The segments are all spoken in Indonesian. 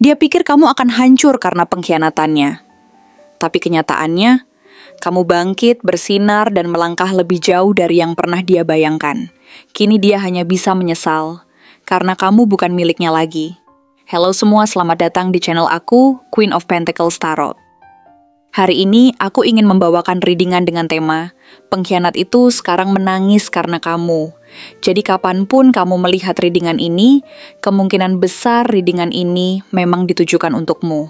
Dia pikir kamu akan hancur karena pengkhianatannya. Tapi kenyataannya, kamu bangkit, bersinar, dan melangkah lebih jauh dari yang pernah dia bayangkan. Kini dia hanya bisa menyesal, karena kamu bukan miliknya lagi. Halo semua, selamat datang di channel aku, Queen of Pentacles Tarot. Hari ini aku ingin membawakan readingan dengan tema, pengkhianat itu sekarang menangis karena kamu. Jadi kapanpun kamu melihat readingan ini, kemungkinan besar readingan ini memang ditujukan untukmu.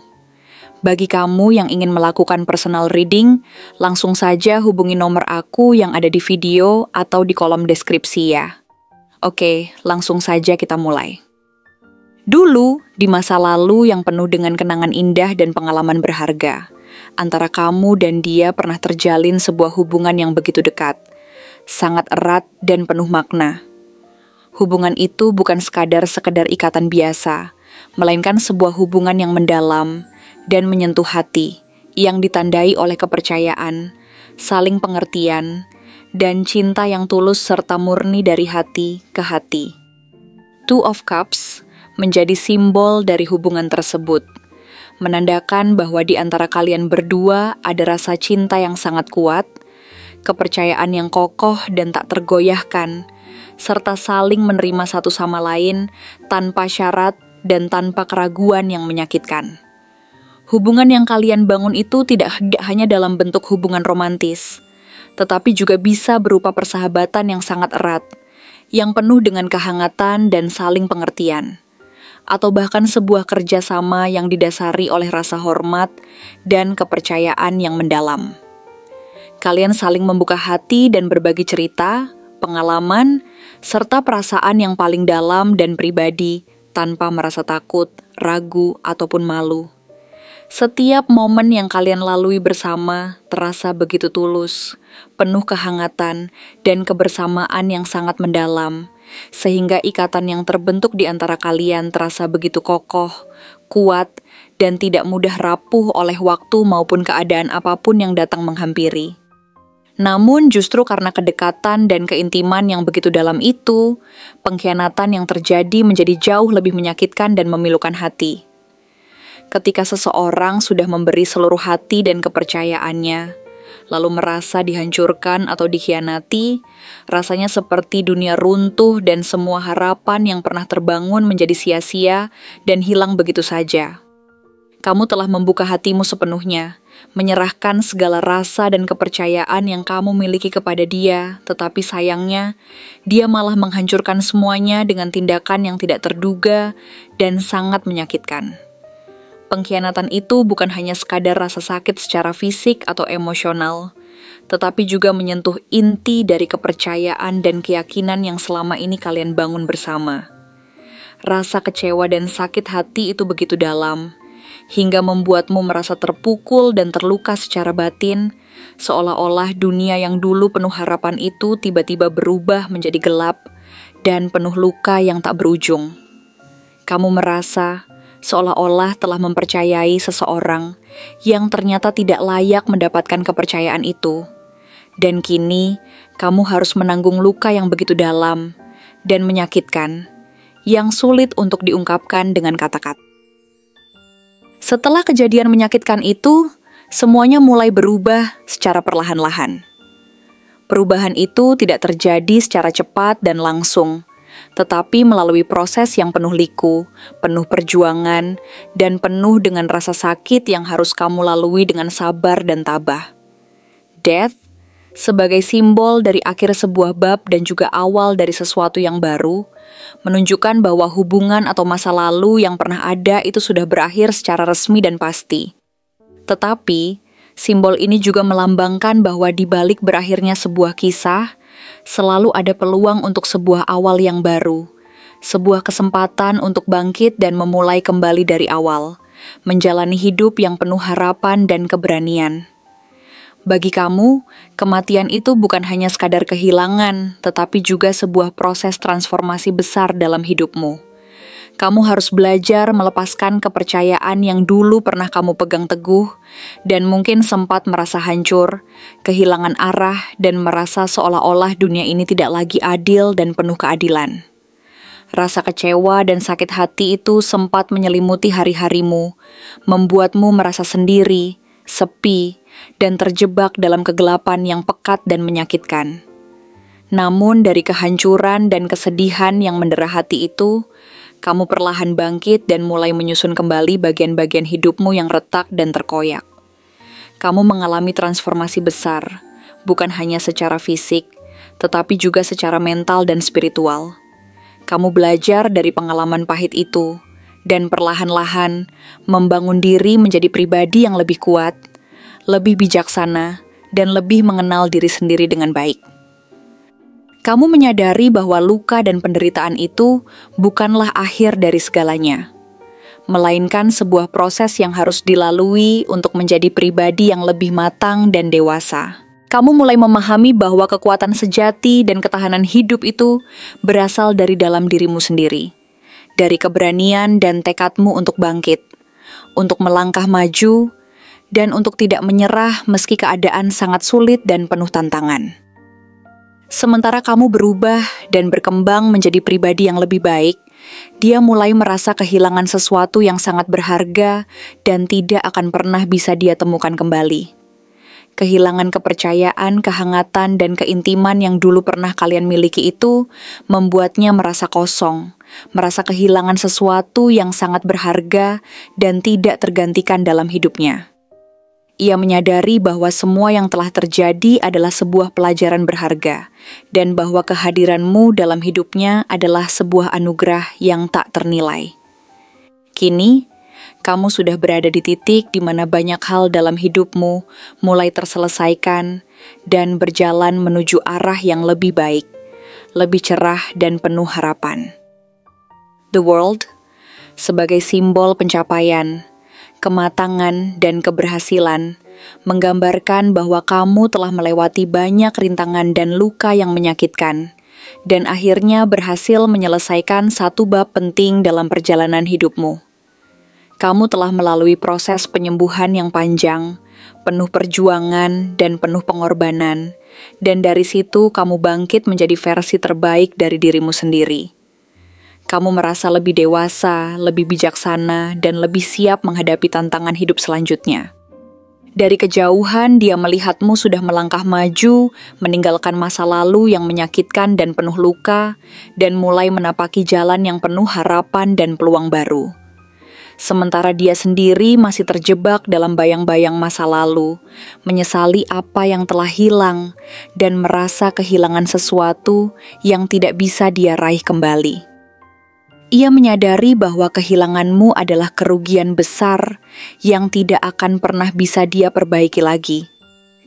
Bagi kamu yang ingin melakukan personal reading, langsung saja hubungi nomor aku yang ada di video atau di kolom deskripsi ya. Oke, langsung saja kita mulai. Dulu, di masa lalu yang penuh dengan kenangan indah dan pengalaman berharga, antara kamu dan dia pernah terjalin sebuah hubungan yang begitu dekat, sangat erat dan penuh makna. Hubungan itu bukan sekedar ikatan biasa, melainkan sebuah hubungan yang mendalam dan menyentuh hati, yang ditandai oleh kepercayaan, saling pengertian, dan cinta yang tulus serta murni dari hati ke hati. Two of Cups menjadi simbol dari hubungan tersebut, menandakan bahwa di antara kalian berdua ada rasa cinta yang sangat kuat, kepercayaan yang kokoh dan tak tergoyahkan, serta saling menerima satu sama lain tanpa syarat dan tanpa keraguan yang menyakitkan. Hubungan yang kalian bangun itu tidak hanya dalam bentuk hubungan romantis, tetapi juga bisa berupa persahabatan yang sangat erat, yang penuh dengan kehangatan dan saling pengertian, atau bahkan sebuah kerjasama yang didasari oleh rasa hormat dan kepercayaan yang mendalam. Kalian saling membuka hati dan berbagi cerita, pengalaman, serta perasaan yang paling dalam dan pribadi tanpa merasa takut, ragu, ataupun malu. Setiap momen yang kalian lalui bersama terasa begitu tulus, penuh kehangatan dan kebersamaan yang sangat mendalam, sehingga ikatan yang terbentuk di antara kalian terasa begitu kokoh, kuat, dan tidak mudah rapuh oleh waktu maupun keadaan apapun yang datang menghampiri. Namun justru karena kedekatan dan keintiman yang begitu dalam itu, pengkhianatan yang terjadi menjadi jauh lebih menyakitkan dan memilukan hati. Ketika seseorang sudah memberi seluruh hati dan kepercayaannya, lalu merasa dihancurkan atau dikhianati, rasanya seperti dunia runtuh dan semua harapan yang pernah terbangun menjadi sia-sia dan hilang begitu saja. Kamu telah membuka hatimu sepenuhnya, menyerahkan segala rasa dan kepercayaan yang kamu miliki kepada dia, tetapi sayangnya, dia malah menghancurkan semuanya dengan tindakan yang tidak terduga dan sangat menyakitkan. Pengkhianatan itu bukan hanya sekadar rasa sakit secara fisik atau emosional, tetapi juga menyentuh inti dari kepercayaan dan keyakinan yang selama ini kalian bangun bersama. Rasa kecewa dan sakit hati itu begitu dalam, hingga membuatmu merasa terpukul dan terluka secara batin, seolah-olah dunia yang dulu penuh harapan itu tiba-tiba berubah menjadi gelap dan penuh luka yang tak berujung. Kamu merasa seolah-olah telah mempercayai seseorang yang ternyata tidak layak mendapatkan kepercayaan itu. Dan kini, kamu harus menanggung luka yang begitu dalam dan menyakitkan, yang sulit untuk diungkapkan dengan kata-kata. Setelah kejadian menyakitkan itu, semuanya mulai berubah secara perlahan-lahan. Perubahan itu tidak terjadi secara cepat dan langsung, tetapi melalui proses yang penuh liku, penuh perjuangan, dan penuh dengan rasa sakit yang harus kamu lalui dengan sabar dan tabah. Death, sebagai simbol dari akhir sebuah bab dan juga awal dari sesuatu yang baru, menunjukkan bahwa hubungan atau masa lalu yang pernah ada itu sudah berakhir secara resmi dan pasti. Tetapi, simbol ini juga melambangkan bahwa di balik berakhirnya sebuah kisah, selalu ada peluang untuk sebuah awal yang baru, sebuah kesempatan untuk bangkit dan memulai kembali dari awal, menjalani hidup yang penuh harapan dan keberanian. Bagi kamu, kematian itu bukan hanya sekadar kehilangan, tetapi juga sebuah proses transformasi besar dalam hidupmu. Kamu harus belajar melepaskan kepercayaan yang dulu pernah kamu pegang teguh, dan mungkin sempat merasa hancur, kehilangan arah, dan merasa seolah-olah dunia ini tidak lagi adil dan penuh keadilan. Rasa kecewa dan sakit hati itu sempat menyelimuti hari-harimu, membuatmu merasa sendiri, sepi, dan terjebak dalam kegelapan yang pekat dan menyakitkan. Namun dari kehancuran dan kesedihan yang mendera hati itu, kamu perlahan bangkit dan mulai menyusun kembali bagian-bagian hidupmu yang retak dan terkoyak. Kamu mengalami transformasi besar, bukan hanya secara fisik, tetapi juga secara mental dan spiritual. Kamu belajar dari pengalaman pahit itu, dan perlahan-lahan membangun diri menjadi pribadi yang lebih kuat, lebih bijaksana, dan lebih mengenal diri sendiri dengan baik. Kamu menyadari bahwa luka dan penderitaan itu bukanlah akhir dari segalanya, melainkan sebuah proses yang harus dilalui untuk menjadi pribadi yang lebih matang dan dewasa. Kamu mulai memahami bahwa kekuatan sejati dan ketahanan hidup itu berasal dari dalam dirimu sendiri, dari keberanian dan tekadmu untuk bangkit, untuk melangkah maju, dan untuk tidak menyerah meski keadaan sangat sulit dan penuh tantangan. Sementara kamu berubah dan berkembang menjadi pribadi yang lebih baik, dia mulai merasa kehilangan sesuatu yang sangat berharga dan tidak akan pernah bisa dia temukan kembali. Kehilangan kepercayaan, kehangatan, dan keintiman yang dulu pernah kalian miliki itu membuatnya merasa kosong, merasa kehilangan sesuatu yang sangat berharga dan tidak tergantikan dalam hidupnya. Ia menyadari bahwa semua yang telah terjadi adalah sebuah pelajaran berharga, dan bahwa kehadiranmu dalam hidupnya adalah sebuah anugerah yang tak ternilai. Kini, kamu sudah berada di titik di mana banyak hal dalam hidupmu mulai terselesaikan dan berjalan menuju arah yang lebih baik, lebih cerah dan penuh harapan. The world, sebagai simbol pencapaian, kematangan dan keberhasilan, menggambarkan bahwa kamu telah melewati banyak rintangan dan luka yang menyakitkan, dan akhirnya berhasil menyelesaikan satu bab penting dalam perjalanan hidupmu. Kamu telah melalui proses penyembuhan yang panjang, penuh perjuangan dan penuh pengorbanan, dan dari situ kamu bangkit menjadi versi terbaik dari dirimu sendiri. Kamu merasa lebih dewasa, lebih bijaksana, dan lebih siap menghadapi tantangan hidup selanjutnya. Dari kejauhan, dia melihatmu sudah melangkah maju, meninggalkan masa lalu yang menyakitkan dan penuh luka, dan mulai menapaki jalan yang penuh harapan dan peluang baru. Sementara dia sendiri masih terjebak dalam bayang-bayang masa lalu, menyesali apa yang telah hilang, dan merasa kehilangan sesuatu yang tidak bisa dia raih kembali. Ia menyadari bahwa kehilanganmu adalah kerugian besar yang tidak akan pernah bisa dia perbaiki lagi,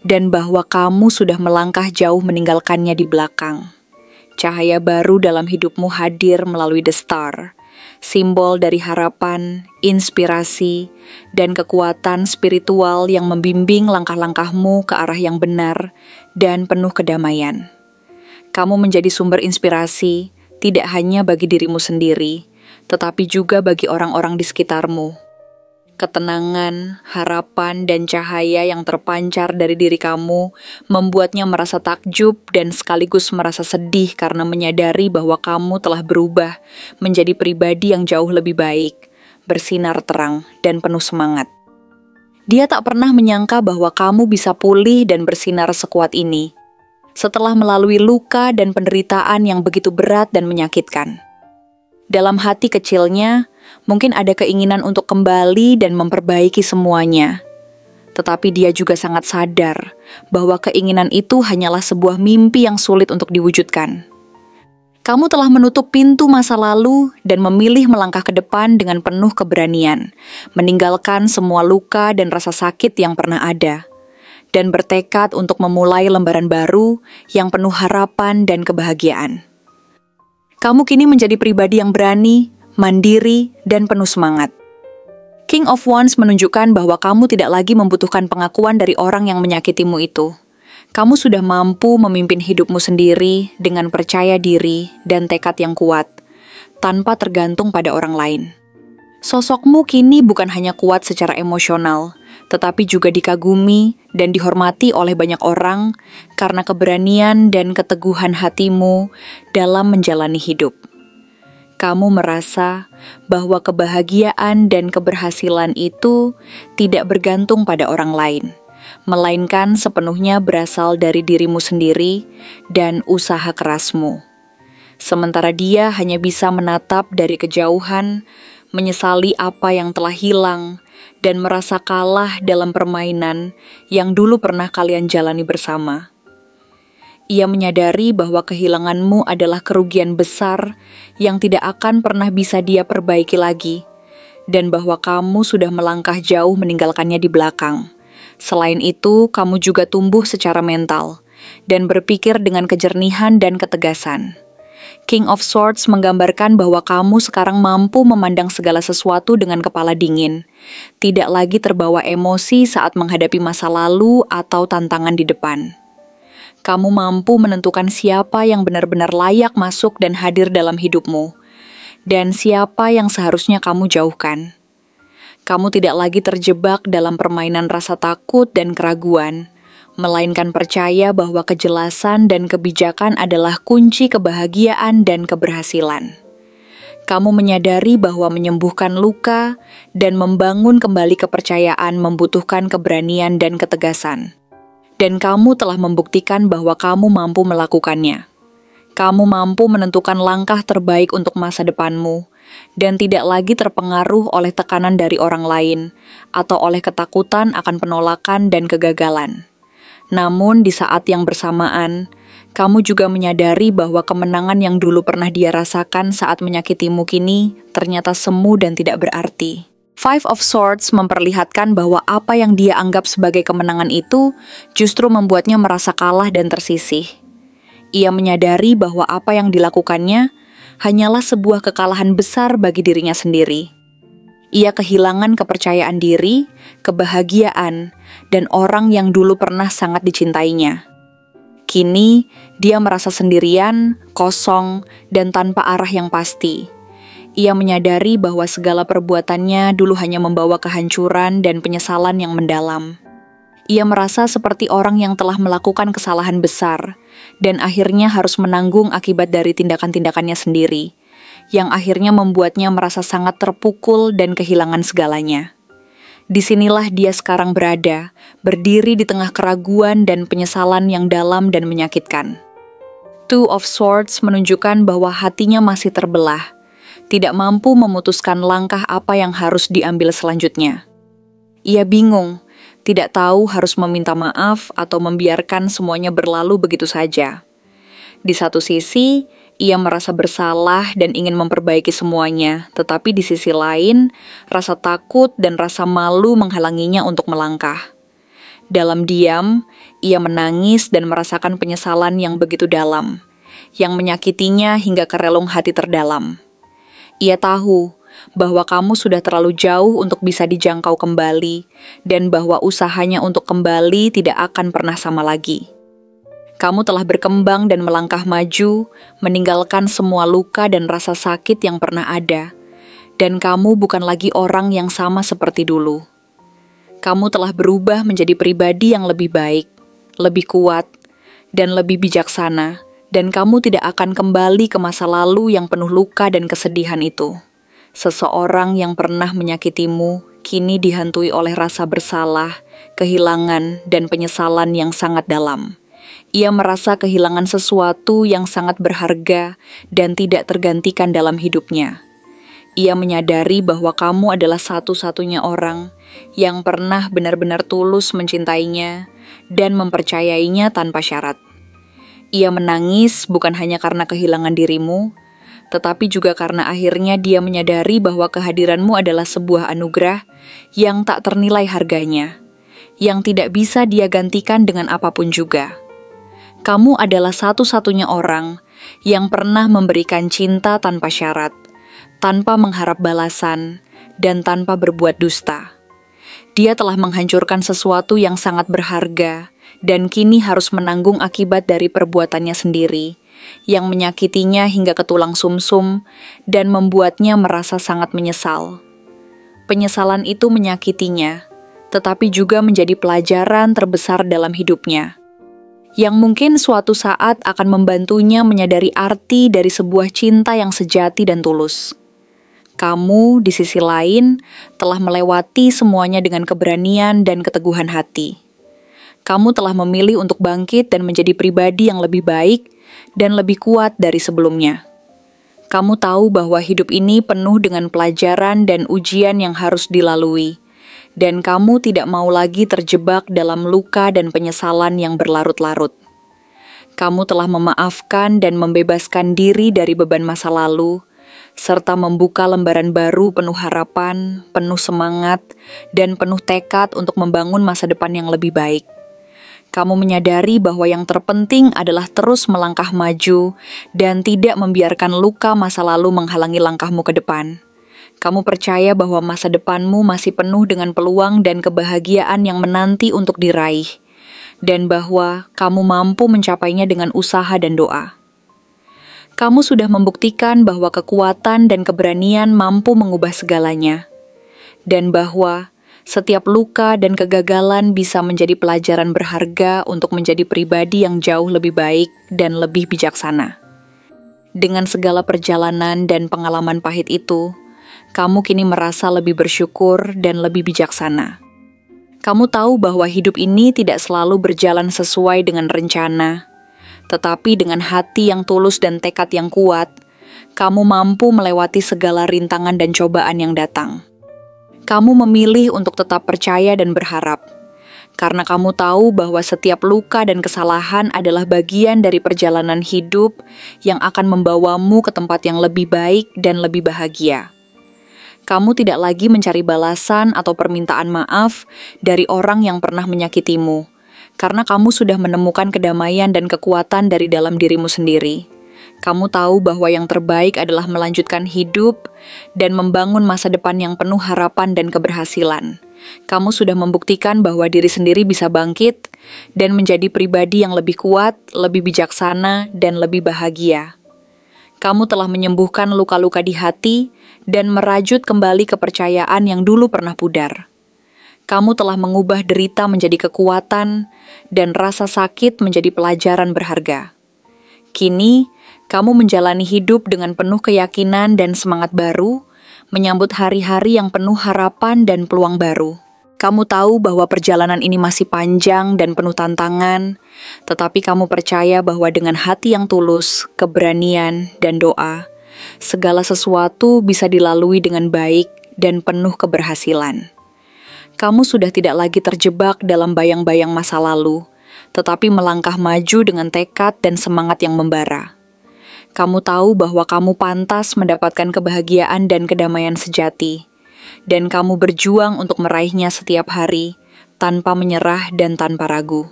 dan bahwa kamu sudah melangkah jauh meninggalkannya di belakang. Cahaya baru dalam hidupmu hadir melalui The Star, simbol dari harapan, inspirasi, dan kekuatan spiritual yang membimbing langkah-langkahmu ke arah yang benar dan penuh kedamaian. Kamu menjadi sumber inspirasi, tidak hanya bagi dirimu sendiri, tetapi juga bagi orang-orang di sekitarmu. Ketenangan, harapan, dan cahaya yang terpancar dari diri kamu membuatnya merasa takjub dan sekaligus merasa sedih karena menyadari bahwa kamu telah berubah menjadi pribadi yang jauh lebih baik, bersinar terang, dan penuh semangat. Dia tak pernah menyangka bahwa kamu bisa pulih dan bersinar sekuat ini, setelah melalui luka dan penderitaan yang begitu berat dan menyakitkan. Dalam hati kecilnya, mungkin ada keinginan untuk kembali dan memperbaiki semuanya. Tetapi dia juga sangat sadar bahwa keinginan itu hanyalah sebuah mimpi yang sulit untuk diwujudkan. Kamu telah menutup pintu masa lalu dan memilih melangkah ke depan dengan penuh keberanian, meninggalkan semua luka dan rasa sakit yang pernah ada, dan bertekad untuk memulai lembaran baru yang penuh harapan dan kebahagiaan. Kamu kini menjadi pribadi yang berani, mandiri, dan penuh semangat. King of Wands menunjukkan bahwa kamu tidak lagi membutuhkan pengakuan dari orang yang menyakitimu itu. Kamu sudah mampu memimpin hidupmu sendiri dengan percaya diri dan tekad yang kuat, tanpa tergantung pada orang lain. Sosokmu kini bukan hanya kuat secara emosional, tetapi juga dikagumi dan dihormati oleh banyak orang karena keberanian dan keteguhan hatimu dalam menjalani hidup. Kamu merasa bahwa kebahagiaan dan keberhasilan itu tidak bergantung pada orang lain, melainkan sepenuhnya berasal dari dirimu sendiri dan usaha kerasmu. Sementara dia hanya bisa menatap dari kejauhan, menyesali apa yang telah hilang, dan merasa kalah dalam permainan yang dulu pernah kalian jalani bersama. Ia menyadari bahwa kehilanganmu adalah kerugian besar yang tidak akan pernah bisa dia perbaiki lagi, dan bahwa kamu sudah melangkah jauh meninggalkannya di belakang. Selain itu, kamu juga tumbuh secara mental dan berpikir dengan kejernihan dan ketegasan. King of Swords menggambarkan bahwa kamu sekarang mampu memandang segala sesuatu dengan kepala dingin, tidak lagi terbawa emosi saat menghadapi masa lalu atau tantangan di depan. Kamu mampu menentukan siapa yang benar-benar layak masuk dan hadir dalam hidupmu, dan siapa yang seharusnya kamu jauhkan. Kamu tidak lagi terjebak dalam permainan rasa takut dan keraguan, melainkan percaya bahwa kejelasan dan kebijakan adalah kunci kebahagiaan dan keberhasilan. Kamu menyadari bahwa menyembuhkan luka dan membangun kembali kepercayaan membutuhkan keberanian dan ketegasan. Dan kamu telah membuktikan bahwa kamu mampu melakukannya. Kamu mampu menentukan langkah terbaik untuk masa depanmu, dan tidak lagi terpengaruh oleh tekanan dari orang lain, atau oleh ketakutan akan penolakan dan kegagalan. Namun di saat yang bersamaan, kamu juga menyadari bahwa kemenangan yang dulu pernah dia rasakan saat menyakitimu kini ternyata semu dan tidak berarti. Five of Swords memperlihatkan bahwa apa yang dia anggap sebagai kemenangan itu justru membuatnya merasa kalah dan tersisih. Ia menyadari bahwa apa yang dilakukannya hanyalah sebuah kekalahan besar bagi dirinya sendiri. Ia kehilangan kepercayaan diri, kebahagiaan, dan orang yang dulu pernah sangat dicintainya. Kini, dia merasa sendirian, kosong, dan tanpa arah yang pasti. Ia menyadari bahwa segala perbuatannya dulu hanya membawa kehancuran dan penyesalan yang mendalam. Ia merasa seperti orang yang telah melakukan kesalahan besar, dan akhirnya harus menanggung akibat dari tindakan-tindakannya sendiri, yang akhirnya membuatnya merasa sangat terpukul dan kehilangan segalanya. Disinilah dia sekarang berada, berdiri di tengah keraguan dan penyesalan yang dalam dan menyakitkan. Two of Swords menunjukkan bahwa hatinya masih terbelah, tidak mampu memutuskan langkah apa yang harus diambil selanjutnya. Ia bingung, tidak tahu harus meminta maaf atau membiarkan semuanya berlalu begitu saja. Di satu sisi, ia merasa bersalah dan ingin memperbaiki semuanya, tetapi di sisi lain, rasa takut dan rasa malu menghalanginya untuk melangkah. Dalam diam, ia menangis dan merasakan penyesalan yang begitu dalam, yang menyakitinya hingga ke relung hati terdalam. Ia tahu bahwa kamu sudah terlalu jauh untuk bisa dijangkau kembali, dan bahwa usahanya untuk kembali tidak akan pernah sama lagi. Kamu telah berkembang dan melangkah maju, meninggalkan semua luka dan rasa sakit yang pernah ada, dan kamu bukan lagi orang yang sama seperti dulu. Kamu telah berubah menjadi pribadi yang lebih baik, lebih kuat, dan lebih bijaksana, dan kamu tidak akan kembali ke masa lalu yang penuh luka dan kesedihan itu. Seseorang yang pernah menyakitimu kini dihantui oleh rasa bersalah, kehilangan, dan penyesalan yang sangat dalam. Ia merasa kehilangan sesuatu yang sangat berharga dan tidak tergantikan dalam hidupnya. Ia menyadari bahwa kamu adalah satu-satunya orang yang pernah benar-benar tulus mencintainya dan mempercayainya tanpa syarat. Ia menangis bukan hanya karena kehilangan dirimu, tetapi juga karena akhirnya dia menyadari bahwa kehadiranmu adalah sebuah anugerah yang tak ternilai harganya, yang tidak bisa dia gantikan dengan apapun juga. Kamu adalah satu-satunya orang yang pernah memberikan cinta tanpa syarat, tanpa mengharap balasan, dan tanpa berbuat dusta. Dia telah menghancurkan sesuatu yang sangat berharga, dan kini harus menanggung akibat dari perbuatannya sendiri, yang menyakitinya hingga ke tulang sumsum dan membuatnya merasa sangat menyesal. Penyesalan itu menyakitinya, tetapi juga menjadi pelajaran terbesar dalam hidupnya. yang mungkin suatu saat akan membantunya menyadari arti dari sebuah cinta yang sejati dan tulus. Kamu, di sisi lain, telah melewati semuanya dengan keberanian dan keteguhan hati. Kamu telah memilih untuk bangkit dan menjadi pribadi yang lebih baik dan lebih kuat dari sebelumnya. Kamu tahu bahwa hidup ini penuh dengan pelajaran dan ujian yang harus dilalui, dan kamu tidak mau lagi terjebak dalam luka dan penyesalan yang berlarut-larut. Kamu telah memaafkan dan membebaskan diri dari beban masa lalu, serta membuka lembaran baru penuh harapan, penuh semangat, dan penuh tekad untuk membangun masa depan yang lebih baik. Kamu menyadari bahwa yang terpenting adalah terus melangkah maju dan tidak membiarkan luka masa lalu menghalangi langkahmu ke depan. Kamu percaya bahwa masa depanmu masih penuh dengan peluang dan kebahagiaan yang menanti untuk diraih, dan bahwa kamu mampu mencapainya dengan usaha dan doa. Kamu sudah membuktikan bahwa kekuatan dan keberanian mampu mengubah segalanya, dan bahwa setiap luka dan kegagalan bisa menjadi pelajaran berharga untuk menjadi pribadi yang jauh lebih baik dan lebih bijaksana. Dengan segala perjalanan dan pengalaman pahit itu, kamu kini merasa lebih bersyukur dan lebih bijaksana. Kamu tahu bahwa hidup ini tidak selalu berjalan sesuai dengan rencana, tetapi dengan hati yang tulus dan tekad yang kuat, kamu mampu melewati segala rintangan dan cobaan yang datang. Kamu memilih untuk tetap percaya dan berharap, karena kamu tahu bahwa setiap luka dan kesalahan adalah bagian dari perjalanan hidup yang akan membawamu ke tempat yang lebih baik dan lebih bahagia. Kamu tidak lagi mencari balasan atau permintaan maaf dari orang yang pernah menyakitimu, karena kamu sudah menemukan kedamaian dan kekuatan dari dalam dirimu sendiri. Kamu tahu bahwa yang terbaik adalah melanjutkan hidup dan membangun masa depan yang penuh harapan dan keberhasilan. Kamu sudah membuktikan bahwa diri sendiri bisa bangkit dan menjadi pribadi yang lebih kuat, lebih bijaksana, dan lebih bahagia. Kamu telah menyembuhkan luka-luka di hati dan merajut kembali kepercayaan yang dulu pernah pudar. Kamu telah mengubah derita menjadi kekuatan dan rasa sakit menjadi pelajaran berharga. Kini, kamu menjalani hidup dengan penuh keyakinan dan semangat baru, menyambut hari-hari yang penuh harapan dan peluang baru. Kamu tahu bahwa perjalanan ini masih panjang dan penuh tantangan, tetapi kamu percaya bahwa dengan hati yang tulus, keberanian, dan doa, segala sesuatu bisa dilalui dengan baik dan penuh keberhasilan. Kamu sudah tidak lagi terjebak dalam bayang-bayang masa lalu, tetapi melangkah maju dengan tekad dan semangat yang membara. Kamu tahu bahwa kamu pantas mendapatkan kebahagiaan dan kedamaian sejati, dan kamu berjuang untuk meraihnya setiap hari, tanpa menyerah dan tanpa ragu.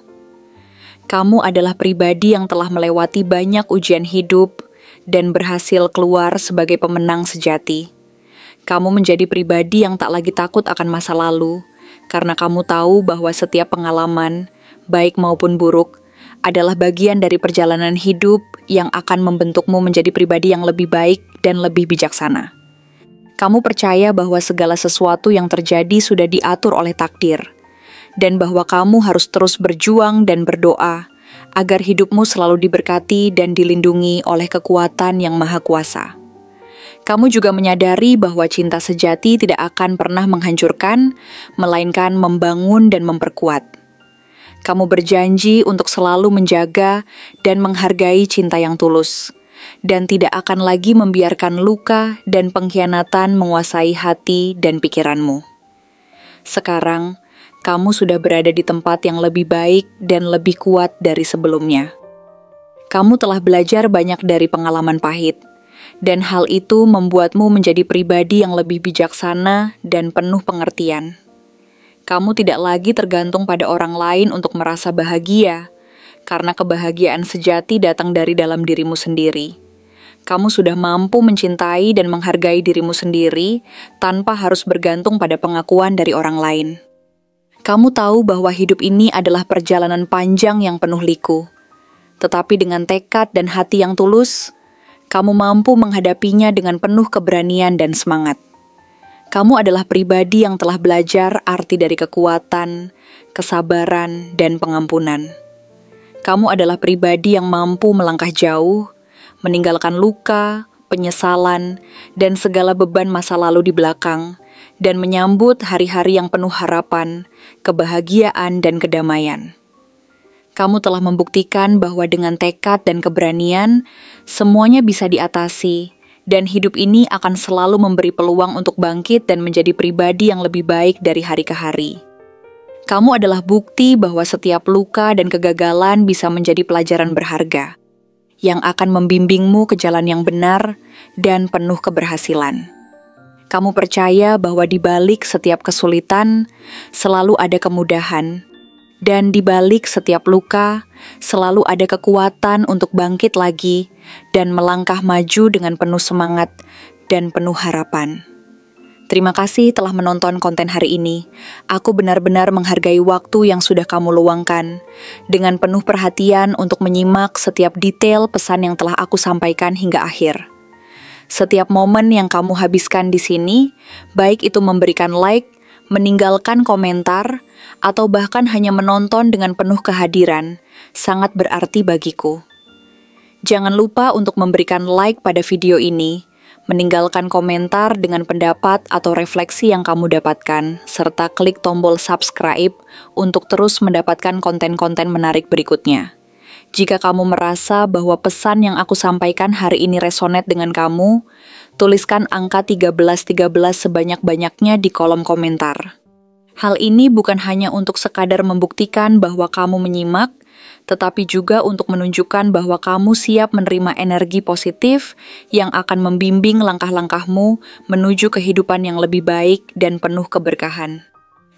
Kamu adalah pribadi yang telah melewati banyak ujian hidup dan berhasil keluar sebagai pemenang sejati. Kamu menjadi pribadi yang tak lagi takut akan masa lalu, karena kamu tahu bahwa setiap pengalaman, baik maupun buruk, adalah bagian dari perjalanan hidup yang akan membentukmu menjadi pribadi yang lebih baik dan lebih bijaksana. Kamu percaya bahwa segala sesuatu yang terjadi sudah diatur oleh takdir, dan bahwa kamu harus terus berjuang dan berdoa agar hidupmu selalu diberkati dan dilindungi oleh kekuatan yang maha kuasa. Kamu juga menyadari bahwa cinta sejati tidak akan pernah menghancurkan, melainkan membangun dan memperkuat. Kamu berjanji untuk selalu menjaga dan menghargai cinta yang tulus, dan tidak akan lagi membiarkan luka dan pengkhianatan menguasai hati dan pikiranmu. Sekarang, kamu sudah berada di tempat yang lebih baik dan lebih kuat dari sebelumnya. Kamu telah belajar banyak dari pengalaman pahit, dan hal itu membuatmu menjadi pribadi yang lebih bijaksana dan penuh pengertian. Kamu tidak lagi tergantung pada orang lain untuk merasa bahagia, karena kebahagiaan sejati datang dari dalam dirimu sendiri. Kamu sudah mampu mencintai dan menghargai dirimu sendiri tanpa harus bergantung pada pengakuan dari orang lain. Kamu tahu bahwa hidup ini adalah perjalanan panjang yang penuh liku, tetapi dengan tekad dan hati yang tulus, kamu mampu menghadapinya dengan penuh keberanian dan semangat. Kamu adalah pribadi yang telah belajar arti dari kekuatan, kesabaran, dan pengampunan. Kamu adalah pribadi yang mampu melangkah jauh, meninggalkan luka, penyesalan, dan segala beban masa lalu di belakang, dan menyambut hari-hari yang penuh harapan, kebahagiaan, dan kedamaian. Kamu telah membuktikan bahwa dengan tekad dan keberanian, semuanya bisa diatasi, dan hidup ini akan selalu memberi peluang untuk bangkit dan menjadi pribadi yang lebih baik dari hari ke hari. Kamu adalah bukti bahwa setiap luka dan kegagalan bisa menjadi pelajaran berharga, yang akan membimbingmu ke jalan yang benar dan penuh keberhasilan. Kamu percaya bahwa di balik setiap kesulitan, selalu ada kemudahan, dan di balik setiap luka, selalu ada kekuatan untuk bangkit lagi dan melangkah maju dengan penuh semangat dan penuh harapan. Terima kasih telah menonton konten hari ini. Aku benar-benar menghargai waktu yang sudah kamu luangkan, dengan penuh perhatian untuk menyimak setiap detail pesan yang telah aku sampaikan hingga akhir. Setiap momen yang kamu habiskan di sini, baik itu memberikan like, meninggalkan komentar, atau bahkan hanya menonton dengan penuh kehadiran, sangat berarti bagiku. Jangan lupa untuk memberikan like pada video ini, meninggalkan komentar dengan pendapat atau refleksi yang kamu dapatkan, serta klik tombol subscribe untuk terus mendapatkan konten-konten menarik berikutnya. Jika kamu merasa bahwa pesan yang aku sampaikan hari ini resonate dengan kamu, tuliskan angka 1313 sebanyak-banyaknya di kolom komentar. Hal ini bukan hanya untuk sekadar membuktikan bahwa kamu menyimak, tetapi juga untuk menunjukkan bahwa kamu siap menerima energi positif yang akan membimbing langkah-langkahmu menuju kehidupan yang lebih baik dan penuh keberkahan.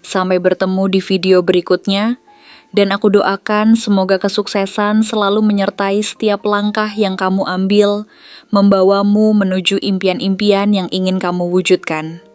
Sampai bertemu di video berikutnya, dan aku doakan semoga kesuksesan selalu menyertai setiap langkah yang kamu ambil, membawamu menuju impian-impian yang ingin kamu wujudkan.